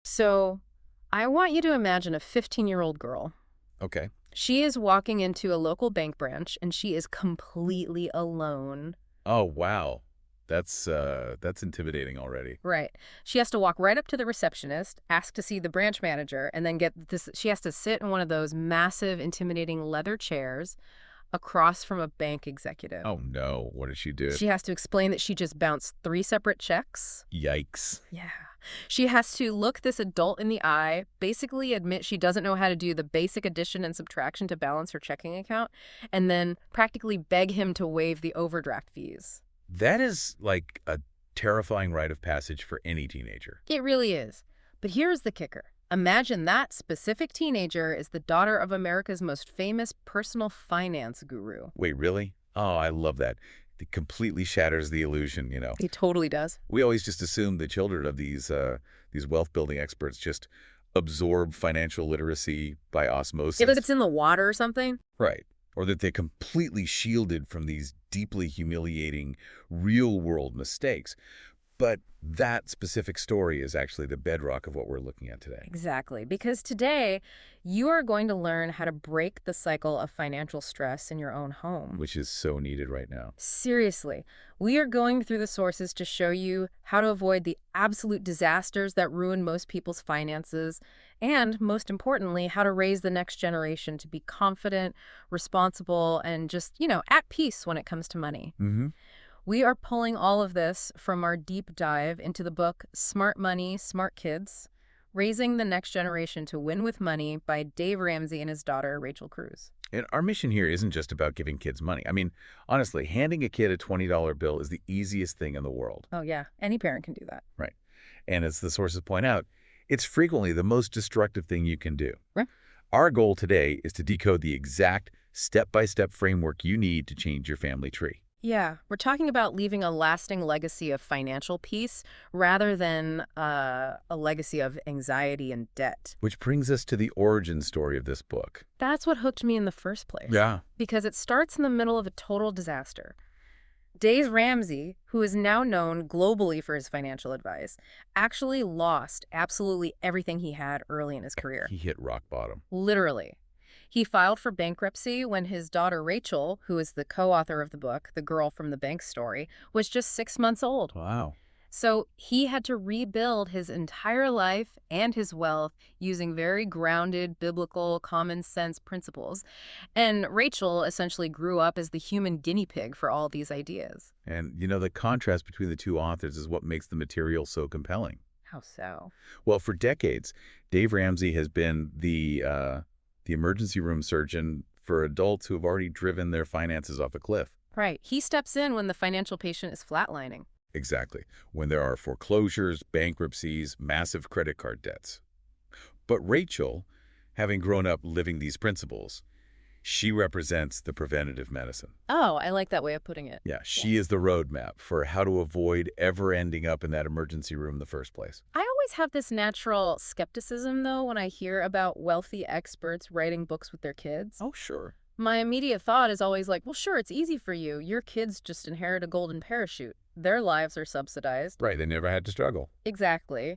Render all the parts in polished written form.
So I want you to imagine a 15-year-old girl. Okay. She is walking into a local bank branch and she is completely alone. Oh, wow. That's intimidating already. Right. She has to walk right up to the receptionist, ask to see the branch manager, and then get this. She has to sit in one of those massive, intimidating leather chairs across from a bank executive. Oh, no. What did she do? She has to explain that she just bounced 3 separate checks. Yikes. Yeah. She has to look this adult in the eye, basically admit she doesn't know how to do the basic addition and subtraction to balance her checking account, and then practically beg him to waive the overdraft fees. That is like a terrifying rite of passage for any teenager. It really is. But here's the kicker. Imagine that specific teenager is the daughter of America's most famous personal finance guru. Wait, really? Oh, I love that. It completely shatters the illusion. He totally does. We always just assume the children of these wealth-building experts just absorb financial literacy by osmosis. If it's in the water or something. Right. Or that they're completely shielded from these deeply humiliating real-world mistakes. But that specific story is actually the bedrock of what we're looking at today. Exactly. Because today, you are going to learn how to break the cycle of financial stress in your own home. Which is so needed right now. Seriously, we are going through the sources to show you how to avoid the absolute disasters that ruin most people's finances, and most importantly, how to raise the next generation to be confident, responsible, and just, at peace when it comes to money. Mm-hmm. We are pulling all of this from our deep dive into the book Smart Money, Smart Kids, Raising the Next Generation to Win with Money by Dave Ramsey and his daughter, Rachel Cruze. And our mission here isn't just about giving kids money. I mean, honestly, handing a kid a $20 bill is the easiest thing in the world. Oh, yeah. Any parent can do that. Right. And as the sources point out, it's frequently the most destructive thing you can do. Right. Our goal today is to decode the exact step-by-step framework you need to change your family tree. Yeah, we're talking about leaving a lasting legacy of financial peace rather than a legacy of anxiety and debt. Which brings us to the origin story of this book. That's what hooked me in the first place. Yeah. Because it starts in the middle of a total disaster. Dave Ramsey, who is now known globally for his financial advice, actually lost absolutely everything he had early in his career. He hit rock bottom. Literally. He filed for bankruptcy when his daughter Rachel, who is the co-author of the book, The Girl from the Bank Story, was just 6 months old. Wow. So he had to rebuild his entire life and his wealth using very grounded, biblical, common sense principles. And Rachel essentially grew up as the human guinea pig for all these ideas. And, the contrast between the two authors is what makes the material so compelling. How so? Well, for decades, Dave Ramsey has been the emergency room surgeon for adults who have already driven their finances off a cliff. Right. He steps in when the financial patient is flatlining. Exactly. When there are foreclosures, bankruptcies, massive credit card debts. But Rachel, having grown up living these principles, she represents the preventative medicine. Oh, I like that way of putting it. Yeah, she is the roadmap for how to avoid ever ending up in that emergency room in the first place. I always have this natural skepticism, though, when I hear about wealthy experts writing books with their kids. Oh, sure. My immediate thought is always like, well, sure, it's easy for you. Your kids just inherit a golden parachute. Their lives are subsidized. Right, they never had to struggle. Exactly.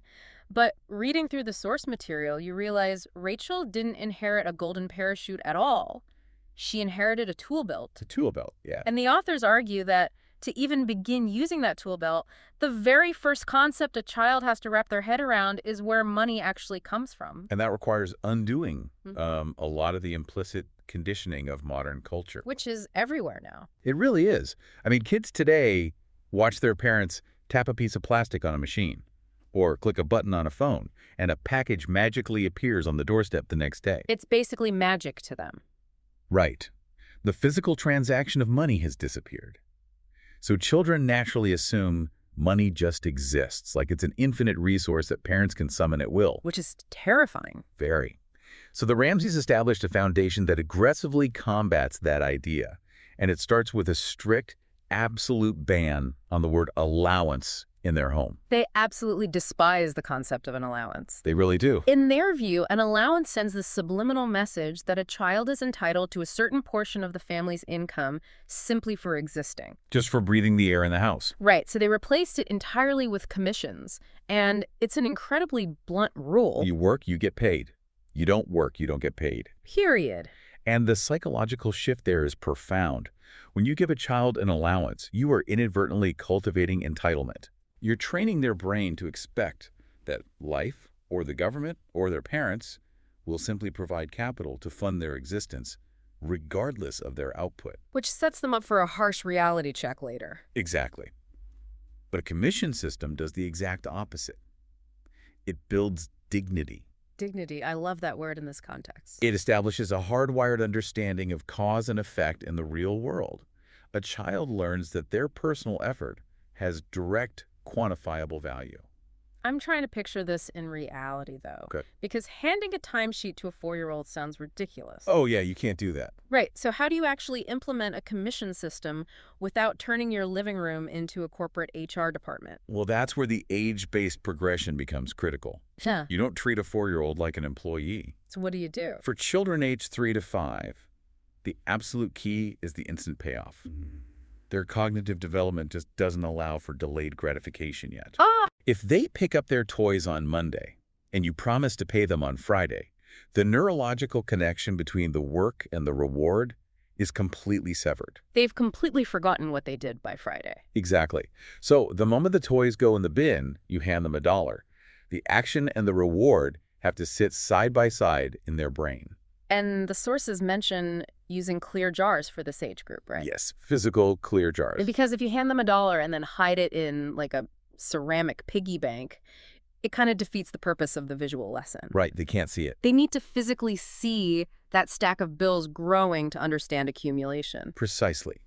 But reading through the source material, you realize Rachel didn't inherit a golden parachute at all. She inherited a tool belt. A tool belt, yeah. And the authors argue that to even begin using that tool belt, the very first concept a child has to wrap their head around is where money actually comes from. And that requires undoing a lot of the implicit conditioning of modern culture. Which is everywhere now. It really is. I mean, kids today watch their parents tap a piece of plastic on a machine or click a button on a phone, and a package magically appears on the doorstep the next day. It's basically magic to them. Right. The physical transaction of money has disappeared. So children naturally assume money just exists, like it's an infinite resource that parents can summon at will. Which is terrifying. Very. So the Ramseys established a foundation that aggressively combats that idea, and it starts with a strict, absolute ban on the word allowance in their home. They absolutely despise the concept of an allowance. They really do. In their view, an allowance sends the subliminal message that a child is entitled to a certain portion of the family's income simply for existing. Just for breathing the air in the house. Right, so they replaced it entirely with commissions, and it's an incredibly blunt rule. You work, you get paid. You don't work, you don't get paid. Period. And the psychological shift there is profound. When you give a child an allowance, you are inadvertently cultivating entitlement. You're training their brain to expect that life, or the government, or their parents will simply provide capital to fund their existence, regardless of their output. Which sets them up for a harsh reality check later. Exactly. But a commission system does the exact opposite. It builds dignity. Dignity, I love that word in this context. It establishes a hardwired understanding of cause and effect in the real world. A child learns that their personal effort has direct, quantifiable value. I'm trying to picture this in reality, though. Okay. Because handing a timesheet to a 4-year-old sounds ridiculous. Oh, yeah, you can't do that. Right, so how do you actually implement a commission system without turning your living room into a corporate HR department? Well, that's where the age-based progression becomes critical. Yeah. You don't treat a 4-year-old like an employee. So what do you do? For children aged 3 to 5, the absolute key is the instant payoff. Their cognitive development just doesn't allow for delayed gratification yet. Ah! If they pick up their toys on Monday and you promise to pay them on Friday, the neurological connection between the work and the reward is completely severed. They've completely forgotten what they did by Friday. Exactly. So the moment the toys go in the bin, you hand them $1. The action and the reward have to sit side by side in their brain. And the sources mention using clear jars for this age group, right? Yes, physical clear jars. Because if you hand them $1 and then hide it in like a ceramic piggy bank, it kind of defeats the purpose of the visual lesson. Right, they can't see it. They need to physically see that stack of bills growing to understand accumulation. Precisely.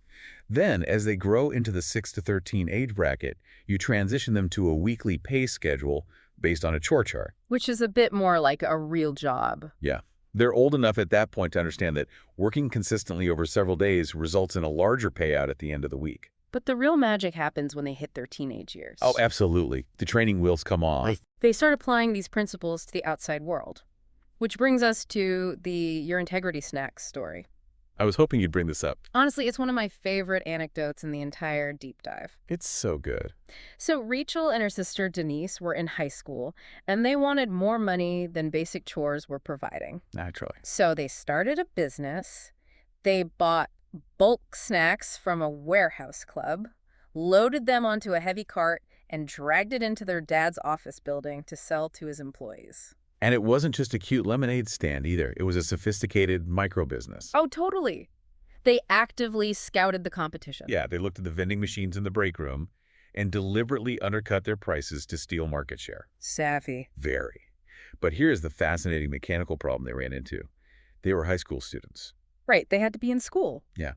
Then, as they grow into the 6 to 13 age bracket, you transition them to a weekly pay schedule based on a chore chart. Which is a bit more like a real job. Yeah. They're old enough at that point to understand that working consistently over several days results in a larger payout at the end of the week. But the real magic happens when they hit their teenage years. Oh, absolutely. The training wheels come off. They start applying these principles to the outside world. Which brings us to the Your Integrity Snacks story. I was hoping you'd bring this up. Honestly, it's one of my favorite anecdotes in the entire deep dive. It's so good. So Rachel and her sister Denise were in high school, and they wanted more money than basic chores were providing. Naturally. So they started a business. They bought bulk snacks from a warehouse club, loaded them onto a heavy cart, and dragged it into their dad's office building to sell to his employees. And it wasn't just a cute lemonade stand either. It was a sophisticated micro-business. Oh, totally. They actively scouted the competition. Yeah, they looked at the vending machines in the break room and deliberately undercut their prices to steal market share. Savvy. Very. But here's the fascinating mechanical problem they ran into. They were high school students. Right, they had to be in school. Yeah.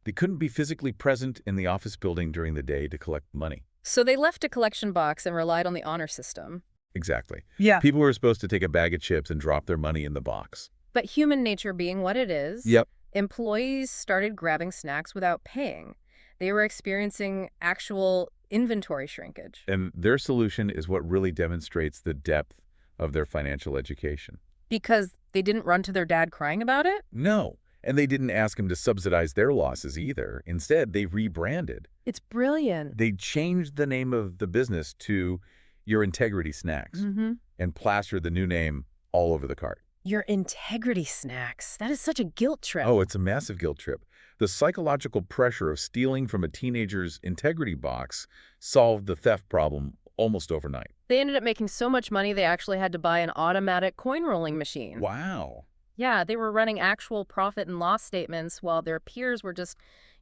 They couldn't be physically present in the office building during the day to collect money. So they left a collection box and relied on the honor system. Exactly. Yeah. People were supposed to take a bag of chips and drop their money in the box. But human nature being what it is, Yep. employees started grabbing snacks without paying. They were experiencing actual inventory shrinkage. And their solution is what really demonstrates the depth of their financial education. Because they didn't run to their dad crying about it? No. And they didn't ask him to subsidize their losses either. Instead, they rebranded. It's brilliant. They changed the name of the business to Your Integrity Snacks and plastered the new name all over the cart. Your Integrity Snacks. That is such a guilt trip. Oh, it's a massive guilt trip. The psychological pressure of stealing from a teenager's integrity box solved the theft problem almost overnight. They ended up making so much money they actually had to buy an automatic coin rolling machine. Wow. Yeah, they were running actual profit and loss statements while their peers were just,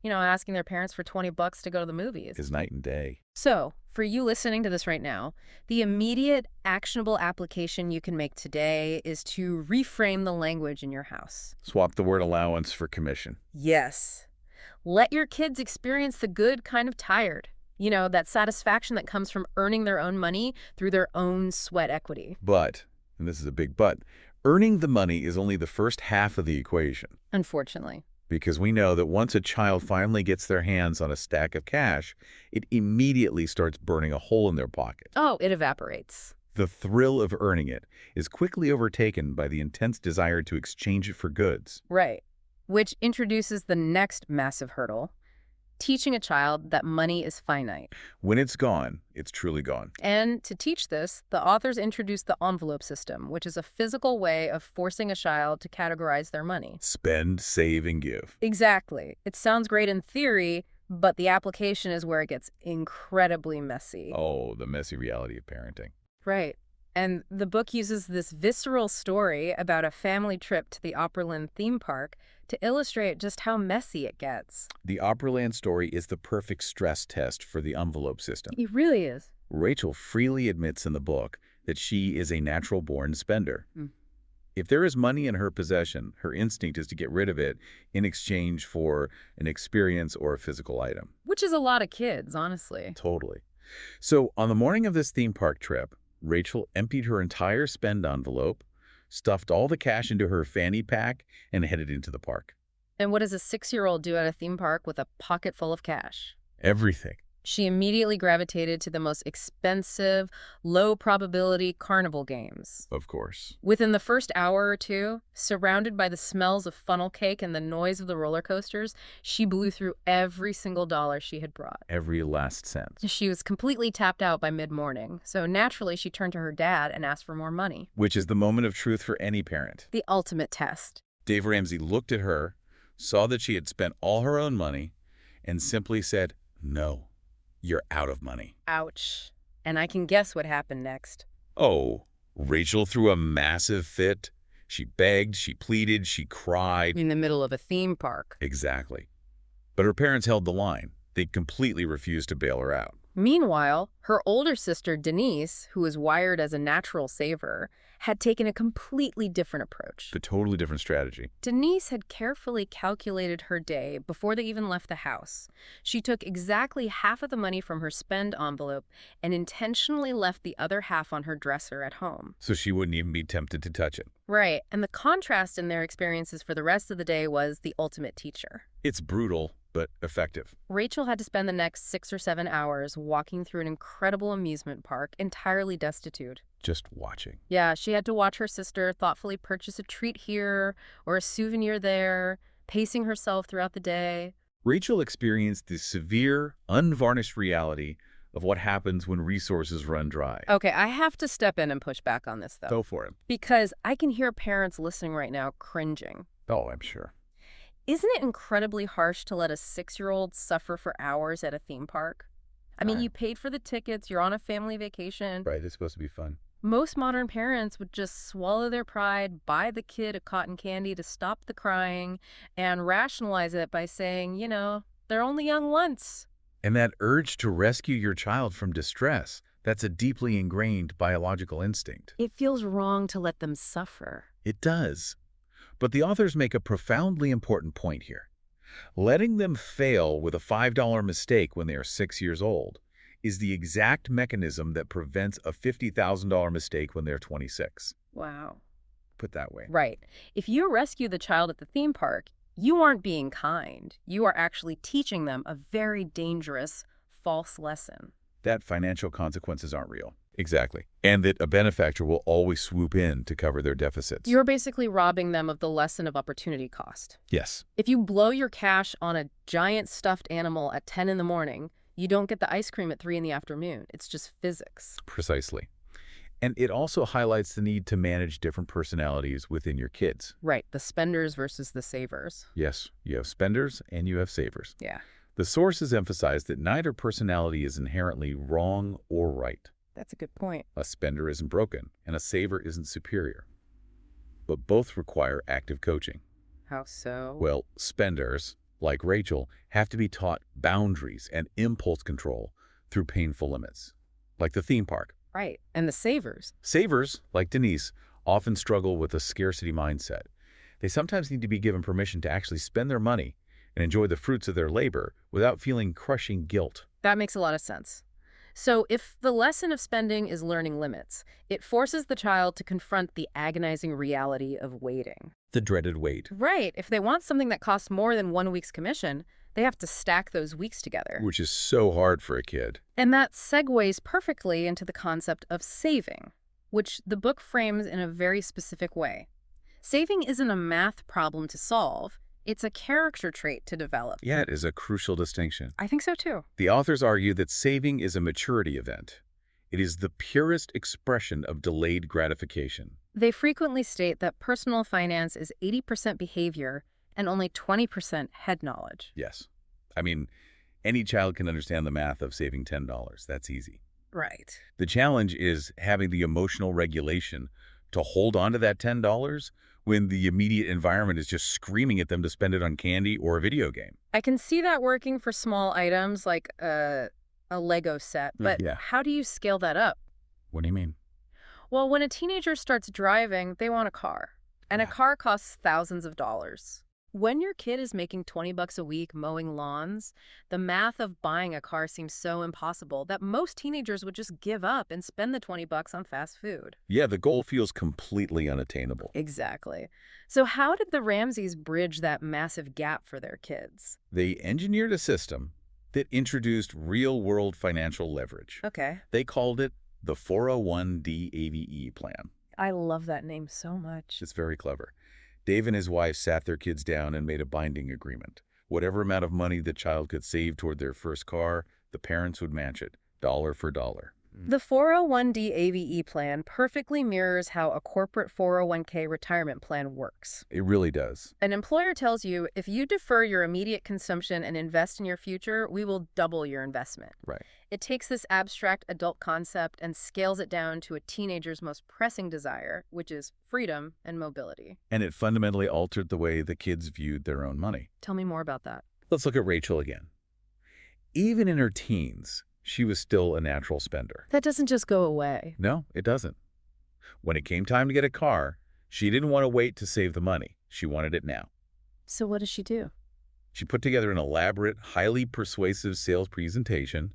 asking their parents for $20 to go to the movies. Is night and day. So, for you listening to this right now, the immediate actionable application you can make today is to reframe the language in your house. Swap the word allowance for commission. Yes. Let your kids experience the good kind of tired. That satisfaction that comes from earning their own money through their own sweat equity. But, and this is a big but, earning the money is only the first half of the equation. Unfortunately. Because we know that once a child finally gets their hands on a stack of cash, it immediately starts burning a hole in their pocket. Oh, it evaporates. The thrill of earning it is quickly overtaken by the intense desire to exchange it for goods. Right. Which introduces the next massive hurdle, teaching a child that money is finite. When it's gone, it's truly gone. And to teach this, the authors introduced the envelope system, which is a physical way of forcing a child to categorize their money. Spend, save, and give. Exactly. It sounds great in theory, but the application is where it gets incredibly messy. Oh, the messy reality of parenting. Right. And the book uses this visceral story about a family trip to the Opryland theme park to illustrate just how messy it gets. The Opryland story is the perfect stress test for the envelope system. It really is. Rachel freely admits in the book that she is a natural-born spender. Mm. If there is money in her possession, her instinct is to get rid of it in exchange for an experience or a physical item. Which is a lot of kids, honestly. Totally. So on the morning of this theme park trip, Rachel emptied her entire spend envelope, stuffed all the cash into her fanny pack, and headed into the park. And what does a 6-year-old do at a theme park with a pocket full of cash? Everything. She immediately gravitated to the most expensive, low-probability carnival games. Of course. Within the first hour or two, surrounded by the smells of funnel cake and the noise of the roller coasters, she blew through every single dollar she had brought. Every last cent. She was completely tapped out by mid-morning, so naturally she turned to her dad and asked for more money. Which is the moment of truth for any parent. The ultimate test. Dave Ramsey looked at her, saw that she had spent all her own money, and simply said, "No, you're out of money." Ouch. And I can guess what happened next. Oh, Rachel threw a massive fit. She begged, she pleaded, she cried. In the middle of a theme park. Exactly. But her parents held the line. They completely refused to bail her out. Meanwhile, her older sister, Denise, who was wired as a natural saver, had taken a completely different approach. A totally different strategy. Denise had carefully calculated her day before they even left the house. She took exactly half of the money from her spend envelope and intentionally left the other half on her dresser at home. So she wouldn't even be tempted to touch it. Right, and the contrast in their experiences for the rest of the day was the ultimate teacher. It's brutal, but effective. Rachel had to spend the next 6 or 7 hours walking through an incredible amusement park, entirely destitute. Just watching. Yeah, she had to watch her sister thoughtfully purchase a treat here or a souvenir there, pacing herself throughout the day. Rachel experienced the severe, unvarnished reality of what happens when resources run dry. Okay, I have to step in and push back on this, though. Go for it. Because I can hear parents listening right now cringing. Oh, I'm sure. Isn't it incredibly harsh to let a 6-year-old suffer for hours at a theme park? I mean, Right. you paid for the tickets, you're on a family vacation. Right, it's supposed to be fun. Most modern parents would just swallow their pride, buy the kid a cotton candy to stop the crying, and rationalize it by saying, you know, they're only young once. And that urge to rescue your child from distress, that's a deeply ingrained biological instinct. It feels wrong to let them suffer. It does. But the authors make a profoundly important point here. Letting them fail with a $5 mistake when they are 6 years old is the exact mechanism that prevents a $50,000 mistake when they're 26. Wow. Put that way. Right. If you rescue the child at the theme park, you aren't being kind. You are actually teaching them a very dangerous, false lesson. That financial consequences aren't real. Exactly. And that a benefactor will always swoop in to cover their deficits. You're basically robbing them of the lesson of opportunity cost. Yes. If you blow your cash on a giant stuffed animal at 10 in the morning, you don't get the ice cream at 3 in the afternoon. It's just physics. Precisely. And it also highlights the need to manage different personalities within your kids. Right, the spenders versus the savers. Yes, you have spenders and you have savers. Yeah, The sources emphasize that neither personality is inherently wrong or right. that's a good point. A spender isn't broken, and a saver isn't superior. But both require active coaching. How so? Well, spenders, like Rachel, have to be taught boundaries and impulse control through painful limits, like the theme park. Right, and the savers. Savers, like Denise, often struggle with a scarcity mindset. They sometimes need to be given permission to actually spend their money and enjoy the fruits of their labor without feeling crushing guilt. That makes a lot of sense. So if the lesson of spending is learning limits, it forces the child to confront the agonizing reality of waiting. The dreaded wait. Right. If they want something that costs more than 1 week's commission, they have to stack those weeks together. Which is so hard for a kid. And that segues perfectly into the concept of saving, which the book frames in a very specific way. Saving isn't a math problem to solve. It's a character trait to develop. Yeah, it is a crucial distinction. I think so too. The authors argue that saving is a maturity event. It is the purest expression of delayed gratification. They frequently state that personal finance is 80% behavior and only 20% head knowledge. Yes. I mean, any child can understand the math of saving $10. That's easy. Right. The challenge is having the emotional regulation to hold on to that $10 when the immediate environment is just screaming at them to spend it on candy or a video game. I can see that working for small items like a Lego set, but Yeah. how do you scale that up? What do you mean? Well, when a teenager starts driving, they want a car, and a Yeah. car costs thousands of dollars. When your kid is making 20 bucks a week mowing lawns, the math of buying a car seems so impossible that most teenagers would just give up and spend the 20 bucks on fast food. Yeah, the goal feels completely unattainable. Exactly. So how did the Ramseys bridge that massive gap for their kids? They engineered a system that introduced real-world financial leverage. Okay. They called it the 401d AVE plan. I love that name so much. It's very clever. Dave and his wife sat their kids down and made a binding agreement. Whatever amount of money the child could save toward their first car, the parents would match it, dollar for dollar. The 401d AVE plan perfectly mirrors how a corporate 401k retirement plan works. It really does. An employer tells you, if you defer your immediate consumption and invest in your future, we will double your investment. Right. It takes this abstract adult concept and scales it down to a teenager's most pressing desire, which is freedom and mobility. And it fundamentally altered the way the kids viewed their own money. Tell me more about that. Let's look at Rachel again. Even in her teens, she was still a natural spender. That doesn't just go away. No, it doesn't. When it came time to get a car, she didn't want to wait to save the money. She wanted it now. So what does she do? She put together an elaborate, highly persuasive sales presentation,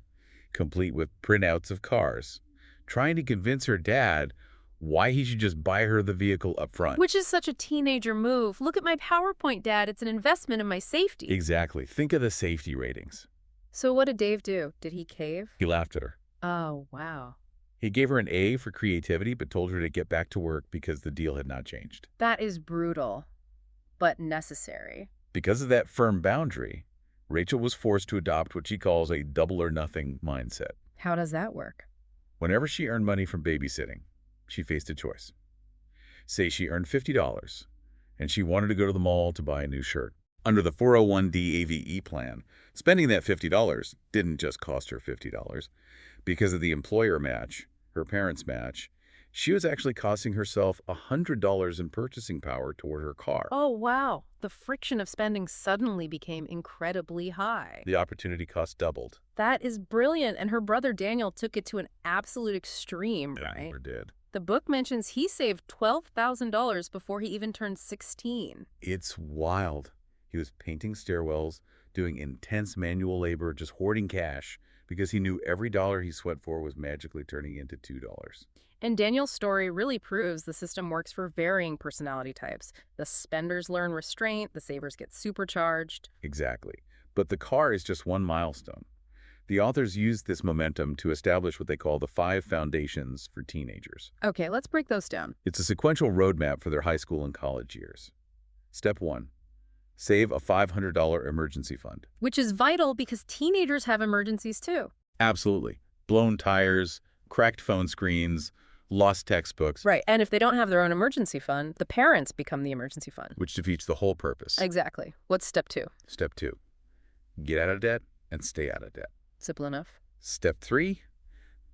complete with printouts of cars, trying to convince her dad why he should just buy her the vehicle up front. Which is such a teenager move. Look at my PowerPoint, Dad. It's an investment in my safety. Exactly. Think of the safety ratings. So what did Dave do? Did he cave? He laughed at her. Oh, wow. He gave her an A for creativity, but told her to get back to work because the deal had not changed. That is brutal, but necessary. Because of that firm boundary, Rachel was forced to adopt what she calls a double or nothing mindset. How does that work? Whenever she earned money from babysitting, she faced a choice. Say she earned $50, and she wanted to go to the mall to buy a new shirt. Under the 401d AVE plan, spending that $50 didn't just cost her $50. Because of the employer match, her parents' match, she was actually costing herself $100 in purchasing power toward her car. Oh, wow. The friction of spending suddenly became incredibly high. The opportunity cost doubled. That is brilliant, and her brother Daniel took it to an absolute extreme, right? Or did. The book mentions he saved $12,000 before he even turned 16. It's wild. He was painting stairwells, doing intense manual labor, just hoarding cash, because he knew every dollar he sweat for was magically turning into $2. And Daniel's story really proves the system works for varying personality types. The spenders learn restraint, the savers get supercharged. Exactly. But the car is just one milestone. The authors used this momentum to establish what they call the 5 foundations for teenagers. Okay, let's break those down. It's a sequential roadmap for their high school and college years. Step 1. Save a $500 emergency fund. Which is vital because teenagers have emergencies too. Absolutely. Blown tires, cracked phone screens, lost textbooks. Right, and if they don't have their own emergency fund, the parents become the emergency fund. Which defeats the whole purpose. Exactly. What's step 2? Step 2. Get out of debt and stay out of debt. Simple enough. Step 3.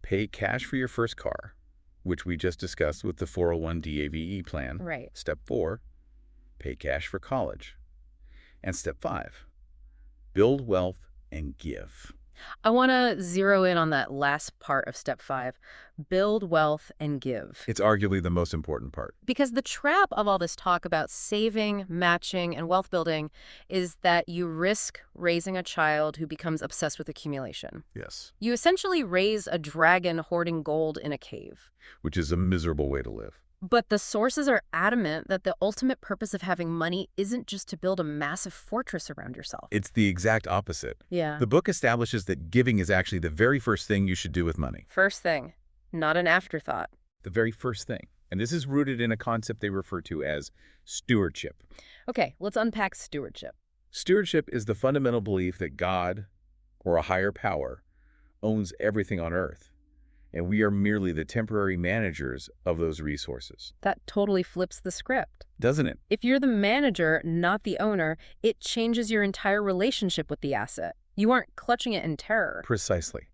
Pay cash for your first car, which we just discussed with the 401d AVE plan. Right. Step 4. Pay cash for college. And step 5. Build wealth and give. I want to zero in on that last part of step 5, build wealth and give. It's arguably the most important part. Because the trap of all this talk about saving, matching, and wealth building is that you risk raising a child who becomes obsessed with accumulation. Yes. You essentially raise a dragon hoarding gold in a cave. Which is a miserable way to live. But the sources are adamant that the ultimate purpose of having money isn't just to build a massive fortress around yourself. It's the exact opposite. Yeah. The book establishes that giving is actually the very first thing you should do with money. First thing, not an afterthought. The very first thing. And this is rooted in a concept they refer to as stewardship. Okay, let's unpack stewardship. Stewardship is the fundamental belief that God, or a higher power, owns everything on earth, and we are merely the temporary managers of those resources. That totally flips the script. Doesn't it? If you're the manager, not the owner, it changes your entire relationship with the asset. You aren't clutching it in terror. Precisely.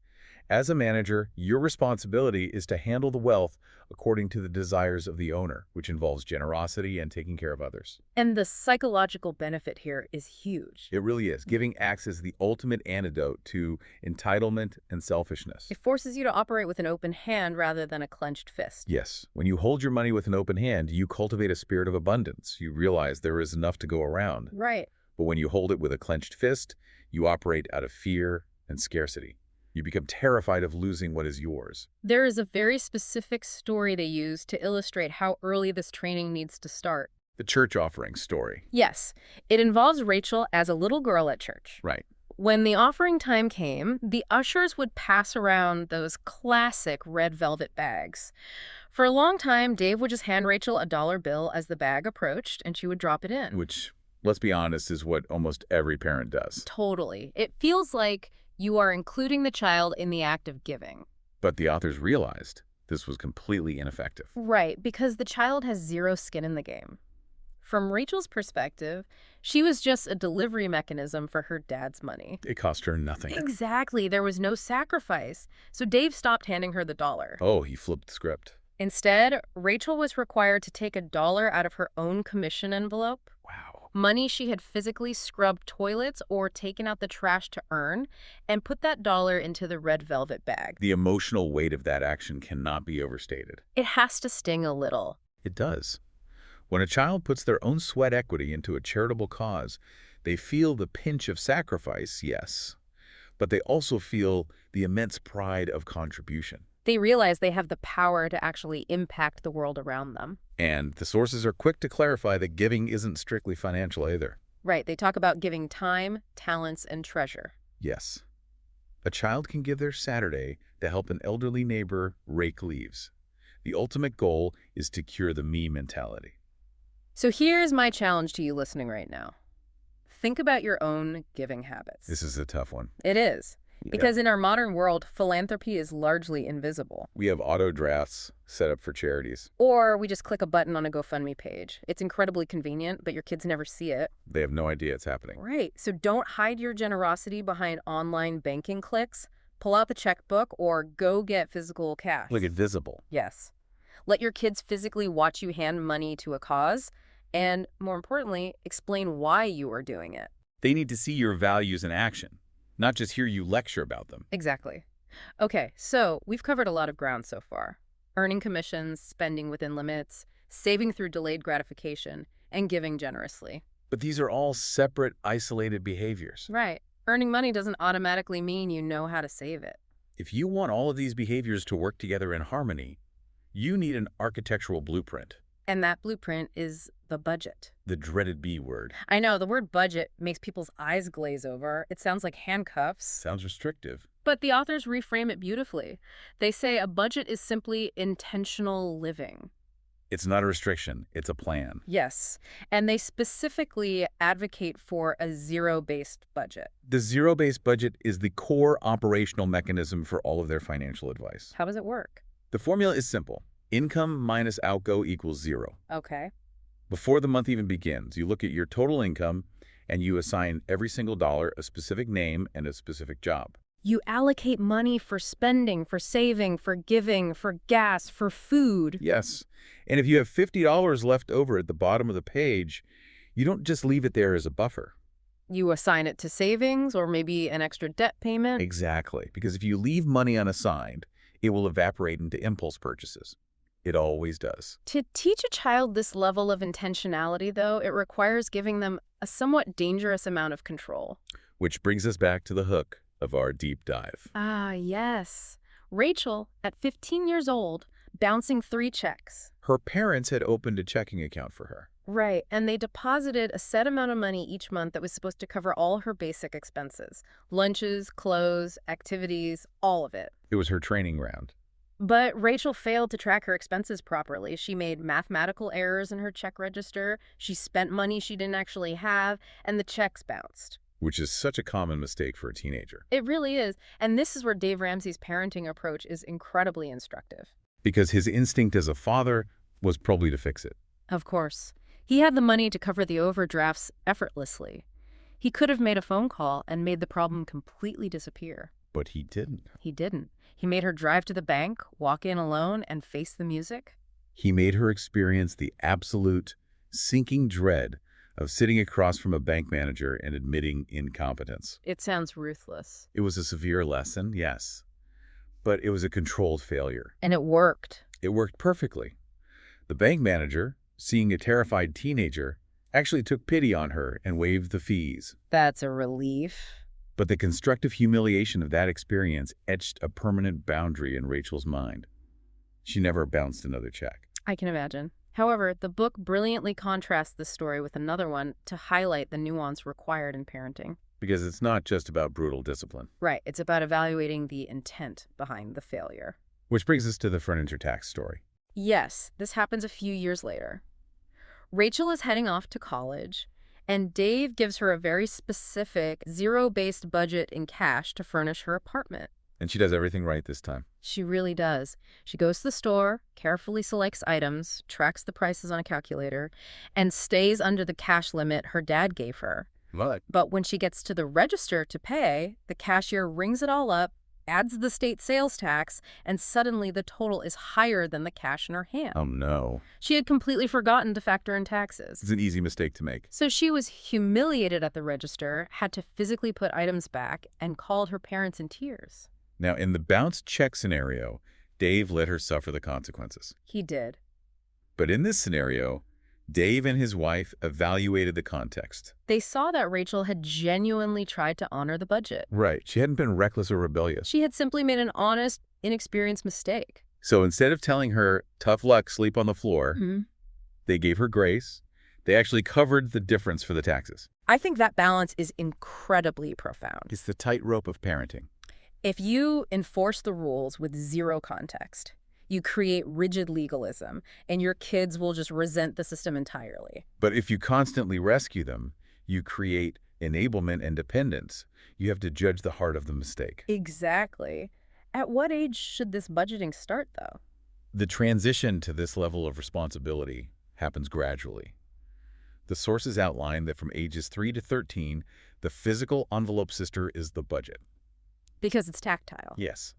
As a manager, your responsibility is to handle the wealth according to the desires of the owner, which involves generosity and taking care of others. And the psychological benefit here is huge. It really is. Giving acts as the ultimate antidote to entitlement and selfishness. It forces you to operate with an open hand rather than a clenched fist. Yes. When you hold your money with an open hand, you cultivate a spirit of abundance. You realize there is enough to go around. Right. But when you hold it with a clenched fist, you operate out of fear and scarcity. You become terrified of losing what is yours. There is a very specific story they use to illustrate how early this training needs to start. The church offering story. Yes, it involves Rachel as a little girl at church. Right. When the offering time came, the ushers would pass around those classic red velvet bags. For a long time, Dave would just hand Rachel a dollar bill as the bag approached, and she would drop it in. Which, let's be honest, is what almost every parent does. Totally. It feels like you are including the child in the act of giving. But the authors realized this was completely ineffective. Right, because the child has zero skin in the game. From Rachel's perspective, she was just a delivery mechanism for her dad's money. It cost her nothing. Exactly. There was no sacrifice. So Dave stopped handing her the dollar. Oh, he flipped the script. Instead, Rachel was required to take a dollar out of her own commission envelope. Wow. Money she had physically scrubbed toilets or taken out the trash to earn, and put that dollar into the red velvet bag. The emotional weight of that action cannot be overstated. It has to sting a little. It does. When a child puts their own sweat equity into a charitable cause, they feel the pinch of sacrifice, yes, but they also feel the immense pride of contribution. They realize they have the power to actually impact the world around them. And the sources are quick to clarify that giving isn't strictly financial either. Right, they talk about giving time, talents, and treasure. Yes. A child can give their Saturday to help an elderly neighbor rake leaves. The ultimate goal is to cure the me mentality. So here's my challenge to you listening right now. Think about your own giving habits. This is a tough one. It is. Because in our modern world, philanthropy is largely invisible. We have auto drafts set up for charities. Or we just click a button on a GoFundMe page. It's incredibly convenient, but your kids never see it. They have no idea it's happening. Right. So don't hide your generosity behind online banking clicks. Pull out the checkbook or go get physical cash. Look, it's visible. Yes. Let your kids physically watch you hand money to a cause. And more importantly, explain why you are doing it. They need to see your values in action, not just hear you lecture about them. Exactly. Okay, so we've covered a lot of ground so far. Earning commissions, spending within limits, saving through delayed gratification, and giving generously. But these are all separate, isolated behaviors. Right. Earning money doesn't automatically mean you know how to save it. If you want all of these behaviors to work together in harmony, you need an architectural blueprint. And that blueprint is the budget. The dreaded B word. I know, the word budget makes people's eyes glaze over. It sounds like handcuffs. Sounds restrictive. But the authors reframe it beautifully. They say a budget is simply intentional living. It's not a restriction, it's a plan. Yes, and they specifically advocate for a zero-based budget. The zero-based budget is the core operational mechanism for all of their financial advice. How does it work? The formula is simple. Income minus outgo equals zero. Okay. Before the month even begins, you look at your total income and you assign every single dollar a specific name and a specific job. You allocate money for spending, for saving, for giving, for gas, for food. Yes. And if you have $50 left over at the bottom of the page, you don't just leave it there as a buffer. You assign it to savings or maybe an extra debt payment. Exactly, because if you leave money unassigned, it will evaporate into impulse purchases. It always does. To teach a child this level of intentionality, though, it requires giving them a somewhat dangerous amount of control. Which brings us back to the hook of our deep dive. Ah, yes. Rachel, at 15 years old, bouncing 3 checks. Her parents had opened a checking account for her, Right, and they deposited a set amount of money each month that was supposed to cover all her basic expenses. Lunches, clothes, activities, all of it. it was her training ground. But Rachel failed to track her expenses properly. She made mathematical errors in her check register, she spent money she didn't actually have, and the checks bounced. Which is such a common mistake for a teenager. It really is, and this is where Dave Ramsey's parenting approach is incredibly instructive. Because his instinct as a father was probably to fix it. Of course. He had the money to cover the overdrafts effortlessly. He could have made a phone call and made the problem completely disappear. But he didn't. He didn't. He made her drive to the bank, walk in alone, and face the music. He made her experience the absolute sinking dread of sitting across from a bank manager and admitting incompetence. It sounds ruthless. It was a severe lesson, yes, but it was a controlled failure. And it worked. It worked perfectly. The bank manager, seeing a terrified teenager, actually took pity on her and waived the fees. That's a relief. But the constructive humiliation of that experience etched a permanent boundary in Rachel's mind. She never bounced another check. I can imagine. However, the book brilliantly contrasts this story with another one to highlight the nuance required in parenting. Because it's not just about brutal discipline. Right, it's about evaluating the intent behind the failure. Which brings us to the furniture tax story. Yes, this happens a few years later. Rachel is heading off to college, and Dave gives her a very specific, zero-based budget in cash to furnish her apartment. And she does everything right this time. She really does. She goes to the store, carefully selects items, tracks the prices on a calculator, and stays under the cash limit her dad gave her. But when she gets to the register to pay, the cashier rings it all up, adds the state sales tax, and suddenly the total is higher than the cash in her hand. Oh no. She had completely forgotten to factor in taxes. It's an easy mistake to make. So she was humiliated at the register, had to physically put items back, and called her parents in tears. Now, in the bounced check scenario, Dave let her suffer the consequences. He did. But in this scenario, Dave and his wife evaluated the context. They saw that Rachel had genuinely tried to honor the budget. Right. She hadn't been reckless or rebellious. She had simply made an honest, inexperienced mistake. So instead of telling her, tough luck, sleep on the floor, they gave her grace. They actually covered the difference for the taxes. I think that balance is incredibly profound. It's the tightrope of parenting. If you enforce the rules with zero context, you create rigid legalism, and your kids will just resent the system entirely. But if you constantly rescue them, you create enablement and dependence. You have to judge the heart of the mistake. Exactly. At what age should this budgeting start, though? The transition to this level of responsibility happens gradually. The sources outline that from ages 3 to 13, the physical envelope sister is the budget. Because it's tactile. Yes.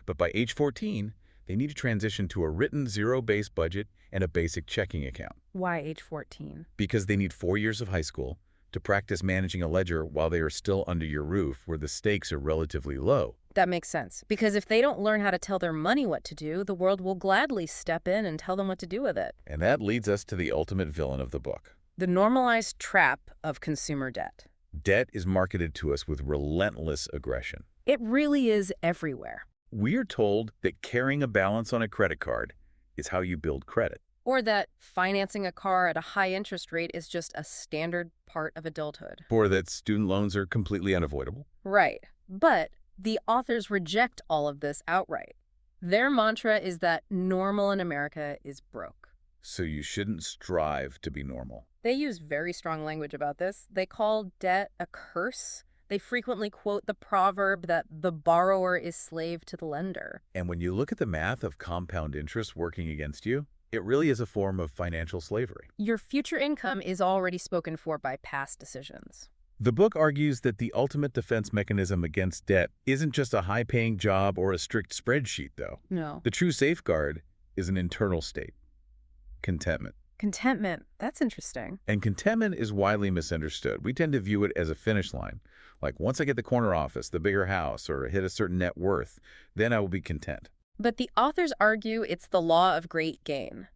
But by age 14, they need to transition to a written zero-based budget and a basic checking account. Why age 14? Because they need 4 years of high school to practice managing a ledger while they are still under your roof where the stakes are relatively low. That makes sense. Because if they don't learn how to tell their money what to do, the world will gladly step in and tell them what to do with it. And that leads us to the ultimate villain of the book. The normalized trap of consumer debt. Debt is marketed to us with relentless aggression. It really is everywhere. We are told that carrying a balance on a credit card is how you build credit. Or that financing a car at a high interest rate is just a standard part of adulthood. Or that student loans are completely unavoidable. Right. But the authors reject all of this outright. Their mantra is that normal in America is broke. So you shouldn't strive to be normal. They use very strong language about this. They call debt a curse. They frequently quote the proverb that the borrower is slave to the lender. And when you look at the math of compound interest working against you, it really is a form of financial slavery. Your future income is already spoken for by past decisions. The book argues that the ultimate defense mechanism against debt isn't just a high-paying job or a strict spreadsheet, though. No. The true safeguard is an internal state: contentment. Contentment. That's interesting. And contentment is widely misunderstood. We tend to view it as a finish line. Like, once I get the corner office, the bigger house, or hit a certain net worth, then I will be content. But the authors argue it's the law of great gain.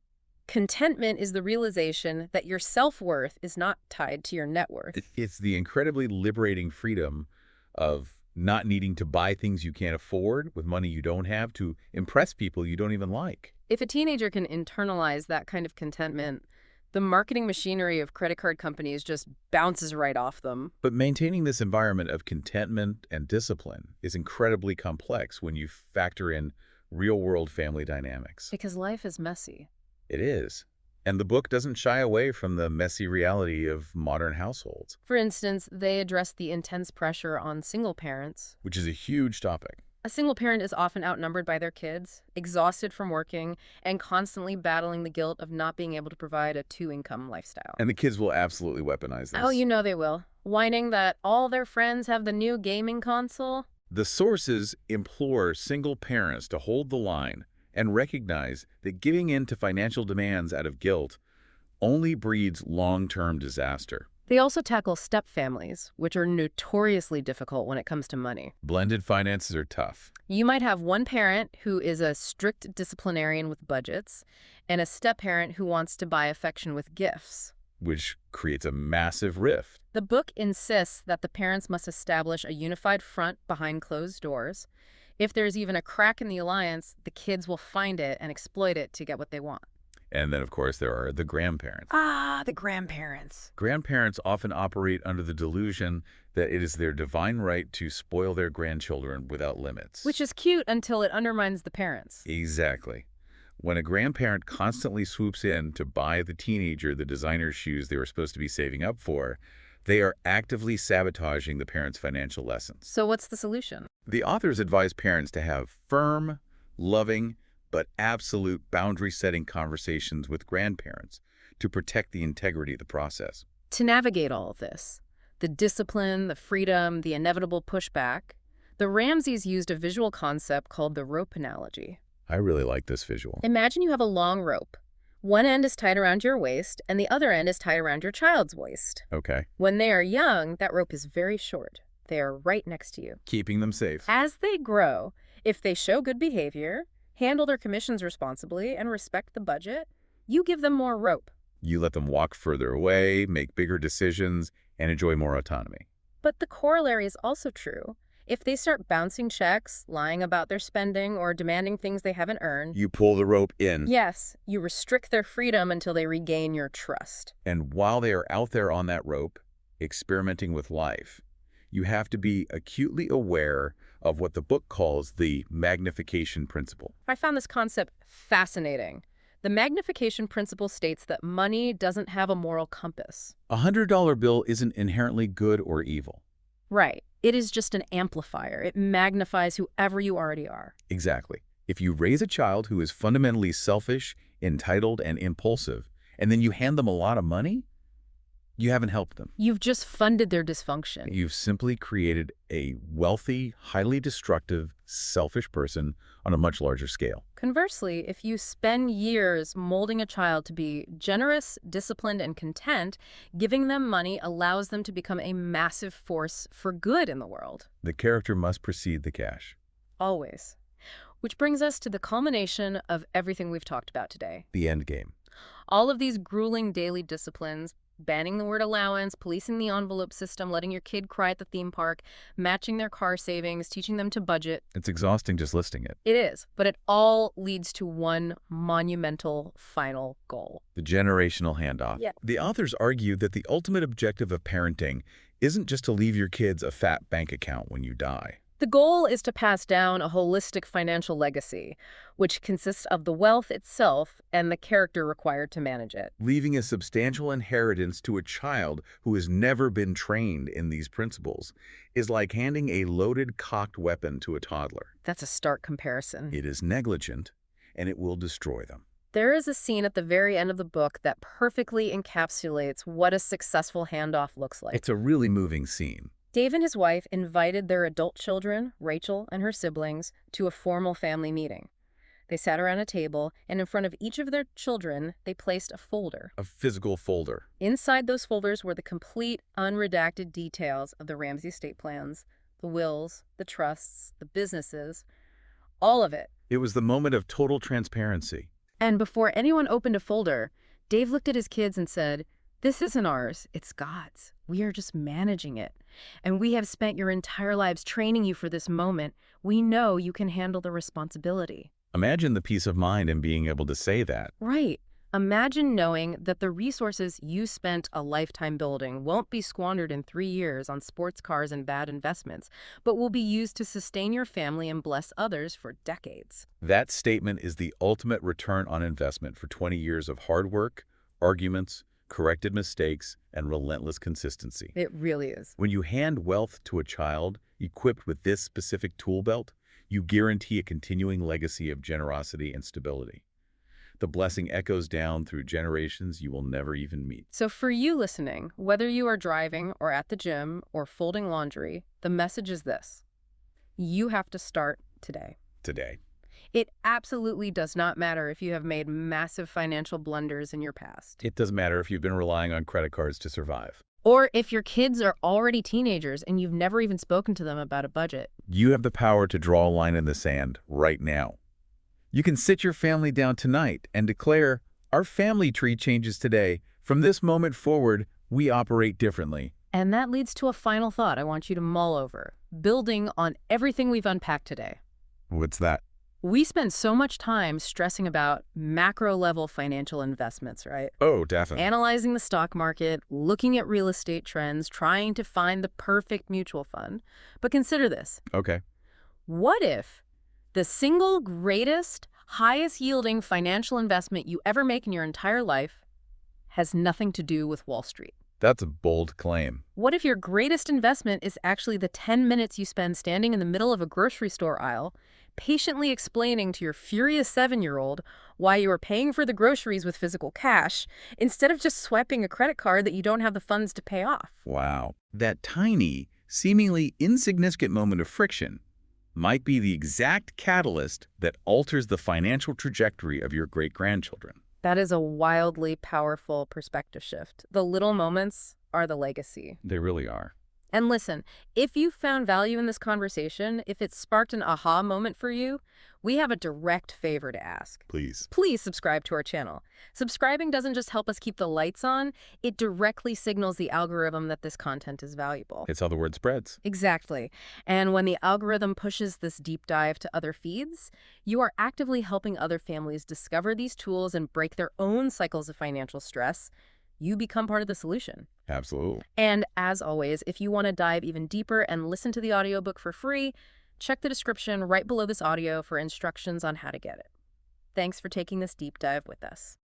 Contentment is the realization that your self-worth is not tied to your net worth. It's the incredibly liberating freedom of not needing to buy things you can't afford with money you don't have to impress people you don't even like. If a teenager can internalize that kind of contentment, the marketing machinery of credit card companies just bounces right off them. But maintaining this environment of contentment and discipline is incredibly complex when you factor in real-world family dynamics. Because life is messy. It is. And the book doesn't shy away from the messy reality of modern households, For instance, they address the intense pressure on single parents. which is a huge topic. A single parent is often outnumbered by their kids, exhausted from working, and constantly battling the guilt of not being able to provide a two-income lifestyle. And the kids will absolutely weaponize this. Oh, you know they will. Whining that all their friends have the new gaming console. The sources implore single parents to hold the line and recognize that giving in to financial demands out of guilt only breeds long-term disaster. They also tackle step-families, which are notoriously difficult when it comes to money. Blended finances are tough. You might have one parent who is a strict disciplinarian with budgets and a step-parent who wants to buy affection with gifts. Which creates a massive rift. The book insists that the parents must establish a unified front behind closed doors. If there's even a crack in the alliance, the kids will find it and exploit it to get what they want. And then, of course, there are the grandparents. Ah, the grandparents. Grandparents often operate under the delusion that it is their divine right to spoil their grandchildren without limits. Which is cute until it undermines the parents. Exactly. When a grandparent constantly swoops in to buy the teenager the designer shoes they were supposed to be saving up for, they are actively sabotaging the parent's financial lessons. So what's the solution? The authors advise parents to have firm, loving, but absolute boundary-setting conversations with grandparents to protect the integrity of the process. To navigate all of this, the discipline, the freedom, the inevitable pushback, the Ramseys used a visual concept called the rope analogy. I really like this visual. Imagine you have a long rope. One end is tied around your waist, and the other end is tied around your child's waist. Okay. When they are young, that rope is very short. They are right next to you. Keeping them safe. As they grow, if they show good behavior, handle their commissions responsibly, and respect the budget, you give them more rope. You let them walk further away, make bigger decisions, and enjoy more autonomy. But the corollary is also true. If they start bouncing checks, lying about their spending, or demanding things they haven't earned, You pull the rope in. yes, you restrict their freedom until they regain your trust. And while they are out there on that rope, experimenting with life, you have to be acutely aware of what the book calls the magnification principle. I found this concept fascinating. The magnification principle states that money doesn't have a moral compass. A $100 bill isn't inherently good or evil. Right. It is just an amplifier. It magnifies whoever you already are. Exactly. If you raise a child who is fundamentally selfish, entitled, and impulsive, and then you hand them a lot of money, you haven't helped them. You've just funded their dysfunction. You've simply created a wealthy, highly destructive, selfish person on a much larger scale. Conversely, if you spend years molding a child to be generous, disciplined, and content, giving them money allows them to become a massive force for good in the world. The character must precede the cash. Always. Which brings us to the culmination of everything we've talked about today. The end game. All of these grueling daily disciplines, banning the word allowance, policing the envelope system, letting your kid cry at the theme park, matching their car savings, teaching them to budget. It's exhausting just listing it. It is, but it all leads to one monumental final goal. The generational handoff. Yeah. The authors argue that the ultimate objective of parenting isn't just to leave your kids a fat bank account when you die. The goal is to pass down a holistic financial legacy, which consists of the wealth itself and the character required to manage it. Leaving a substantial inheritance to a child who has never been trained in these principles is like handing a loaded, cocked weapon to a toddler. That's a stark comparison. It is negligent, and it will destroy them. There is a scene at the very end of the book that perfectly encapsulates what a successful handoff looks like. It's a really moving scene. Dave and his wife invited their adult children, Rachel and her siblings, to a formal family meeting. They sat around a table, and in front of each of their children, they placed a folder. A physical folder. Inside those folders were the complete, unredacted details of the Ramsey estate plans, the wills, the trusts, the businesses, all of it. It was the moment of total transparency. And before anyone opened a folder, Dave looked at his kids and said, "This isn't ours, it's God's. We are just managing it. And we have spent your entire lives training you for this moment. We know you can handle the responsibility." Imagine the peace of mind in being able to say that. Right. Imagine knowing that the resources you spent a lifetime building won't be squandered in 3 years on sports cars and bad investments, but will be used to sustain your family and bless others for decades. That statement is the ultimate return on investment for 20 years of hard work, arguments, corrected mistakes, and relentless consistency. It really is. When you hand wealth to a child equipped with this specific tool belt, you guarantee a continuing legacy of generosity and stability. The blessing echoes down through generations you will never even meet. So for you listening, whether you are driving or at the gym or folding laundry, the message is this: you have to start today. Today. It absolutely does not matter if you have made massive financial blunders in your past, It doesn't matter if you've been relying on credit cards to survive. or if your kids are already teenagers and you've never even spoken to them about a budget. You have the power to draw a line in the sand right now. You can sit your family down tonight and declare, "Our family tree changes today. From this moment forward, we operate differently." And that leads to a final thought I want you to mull over, building on everything we've unpacked today. What's that? We spend so much time stressing about macro-level financial investments, right? Oh, definitely. Analyzing the stock market, looking at real estate trends, trying to find the perfect mutual fund. But consider this. Okay. What if the single greatest, highest yielding financial investment you ever make in your entire life has nothing to do with Wall Street? That's a bold claim. What if your greatest investment is actually the 10 minutes you spend standing in the middle of a grocery store aisle, patiently explaining to your furious 7-year-old why you are paying for the groceries with physical cash instead of just swiping a credit card that you don't have the funds to pay off? Wow. That tiny, seemingly insignificant moment of friction might be the exact catalyst that alters the financial trajectory of your great-grandchildren. That is a wildly powerful perspective shift. The little moments are the legacy. They really are. And listen, if you found value in this conversation, if it sparked an aha moment for you, we have a direct favor to ask. Please. Please subscribe to our channel. Subscribing doesn't just help us keep the lights on, it directly signals the algorithm that this content is valuable. It's how the word spreads. Exactly. And when the algorithm pushes this deep dive to other feeds, you are actively helping other families discover these tools and break their own cycles of financial stress. You become part of the solution. Absolutely. And as always, if you want to dive even deeper and listen to the audiobook for free, check the description right below this audio for instructions on how to get it. Thanks for taking this deep dive with us.